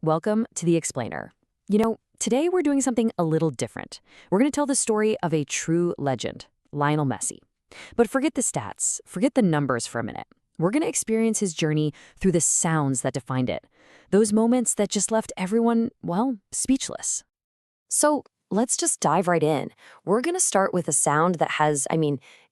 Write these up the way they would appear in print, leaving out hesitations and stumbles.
Welcome to The Explainer. Today we're doing something a little different. We're going to tell the story of a true legend, Lionel Messi. But forget the stats, forget the numbers for a minute. We're going to experience his journey through the sounds that defined it. Those moments that just left everyone, well, speechless. So let's just dive right in. We're going to start with a sound that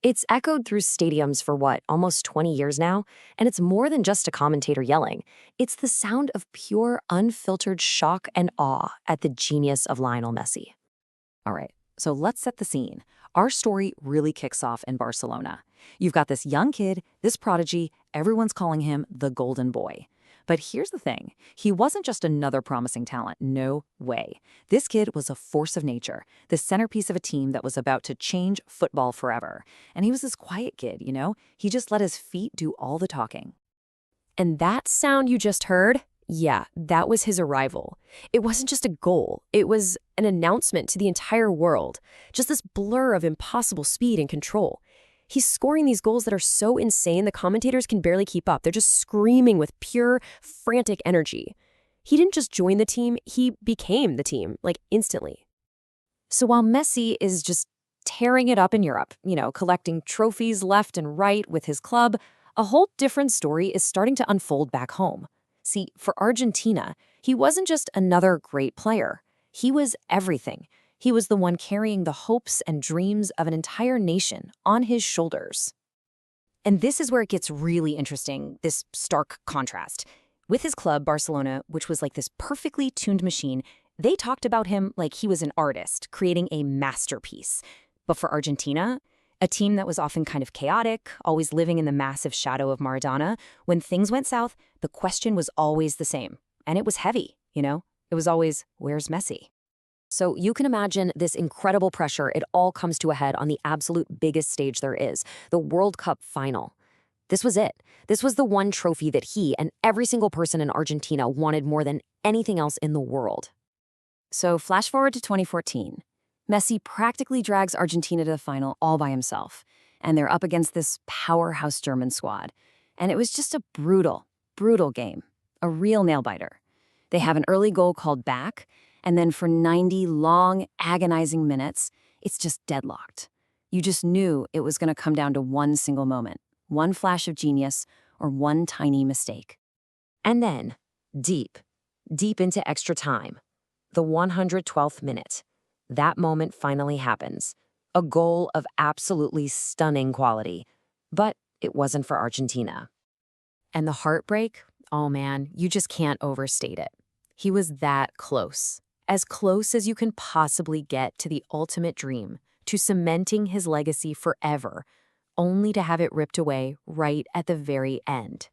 it's echoed through stadiums for almost 20 years now? And it's more than just a commentator yelling. It's the sound of pure, unfiltered shock and awe at the genius of Lionel Messi. All right, so let's set the scene. Our story really kicks off in Barcelona. You've got this young kid, this prodigy, everyone's calling him the Golden Boy. But here's the thing, he wasn't just another promising talent, no way. This kid was a force of nature, the centerpiece of a team that was about to change football forever. And he was this quiet kid, he just let his feet do all the talking. And that sound you just heard? Yeah, that was his arrival. It wasn't just a goal. It was an announcement to the entire world. Just this blur of impossible speed and control. He's scoring these goals that are so insane the commentators can barely keep up. They're just screaming with pure, frantic energy. He didn't just join the team, he became the team, instantly. So while Messi is just tearing it up in Europe, collecting trophies left and right with his club, a whole different story is starting to unfold back home. See, for Argentina, he wasn't just another great player. He was everything. He was the one carrying the hopes and dreams of an entire nation on his shoulders. And this is where it gets really interesting, this stark contrast. With his club, Barcelona, which was like this perfectly tuned machine, they talked about him like he was an artist, creating a masterpiece. But for Argentina, a team that was often kind of chaotic, always living in the massive shadow of Maradona, when things went south, the question was always the same. And it was heavy, It was always, where's Messi? So you can imagine this incredible pressure. It all comes to a head on the absolute biggest stage there is, the World Cup final. This was it. This was the one trophy that he and every single person in Argentina wanted more than anything else in the world. So flash forward to 2014. Messi practically drags Argentina to the final all by himself, and they're up against this powerhouse German squad. And it was just a brutal, brutal game, a real nail-biter. They have an early goal called back, and then for 90 long, agonizing minutes, it's just deadlocked. You just knew it was going to come down to one single moment, one flash of genius, or one tiny mistake. And then, deep into extra time, the 112th minute, that moment finally happens. A goal of absolutely stunning quality. But it wasn't for Argentina. And the heartbreak, oh man, you just can't overstate it. He was that close. As close as you can possibly get to the ultimate dream, to cementing his legacy forever, only to have it ripped away right at the very end.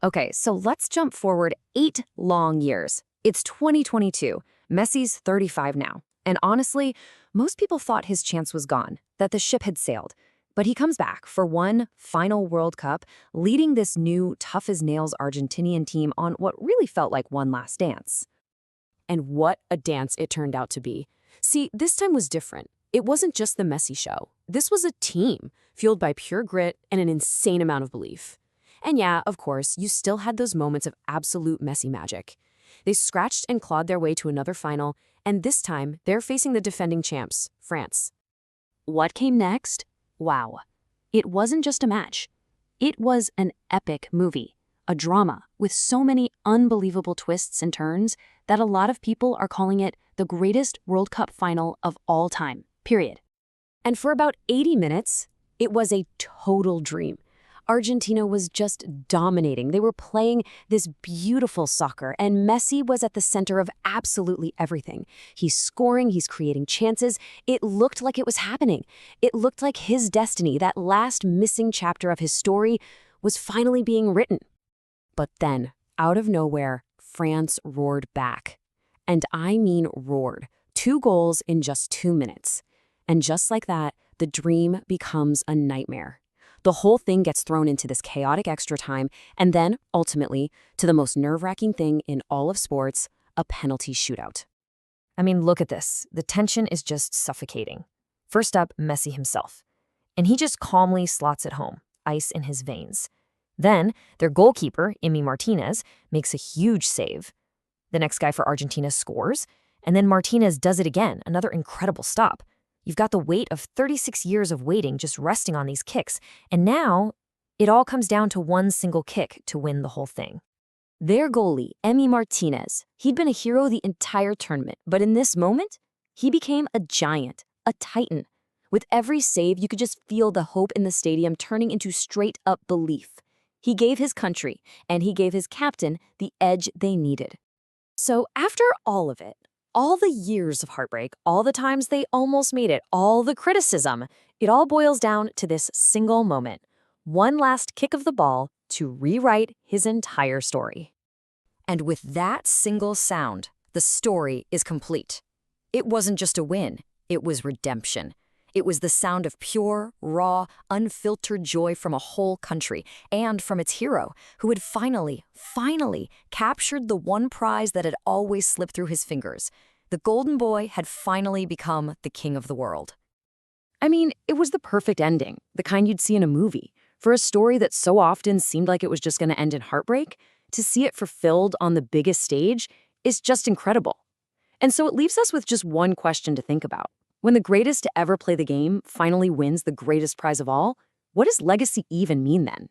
Okay, so let's jump forward 8 long years. It's 2022. Messi's 35 now. And honestly, most people thought his chance was gone, that the ship had sailed. But he comes back for one final World Cup, leading this new, tough-as-nails Argentinian team on what really felt like one last dance. And what a dance it turned out to be. See, this time was different. It wasn't just the Messi show. This was a team, fueled by pure grit and an insane amount of belief. And yeah, of course, you still had those moments of absolute Messi magic. They scratched and clawed their way to another final, and this time, they're facing the defending champs, France. What came next? Wow. It wasn't just a match. It was an epic movie. A drama with so many unbelievable twists and turns that a lot of people are calling it the greatest World Cup final of all time, period. And for about 80 minutes, it was a total dream. Argentina was just dominating. They were playing this beautiful soccer, and Messi was at the center of absolutely everything. He's scoring, he's creating chances. It looked like it was happening. It looked like his destiny, that last missing chapter of his story, was finally being written. But then, out of nowhere, France roared back. And I mean roared. 2 goals in just 2 minutes. And just like that, the dream becomes a nightmare. The whole thing gets thrown into this chaotic extra time, and then, ultimately, to the most nerve-wracking thing in all of sports, a penalty shootout. I mean, look at this. The tension is just suffocating. First up, Messi himself. And he just calmly slots it home, ice in his veins. Then, their goalkeeper, Emi Martinez, makes a huge save. The next guy for Argentina scores, and then Martinez does it again, another incredible stop. You've got the weight of 36 years of waiting just resting on these kicks, and now it all comes down to one single kick to win the whole thing. Their goalie, Emi Martinez, he'd been a hero the entire tournament, but in this moment, he became a giant, a titan. With every save, you could just feel the hope in the stadium turning into straight-up belief. He gave his country, and he gave his captain the edge they needed. So after all of it, all the years of heartbreak, all the times they almost made it, all the criticism, it all boils down to this single moment. One last kick of the ball to rewrite his entire story. And with that single sound, the story is complete. It wasn't just a win, it was redemption. It was the sound of pure, raw, unfiltered joy from a whole country and from its hero, who had finally captured the one prize that had always slipped through his fingers. The golden boy had finally become the king of the world. I mean, it was the perfect ending, the kind you'd see in a movie. For a story that so often seemed like it was just going to end in heartbreak, to see it fulfilled on the biggest stage is just incredible. And so it leaves us with just one question to think about. When the greatest to ever play the game finally wins the greatest prize of all, what does legacy even mean then?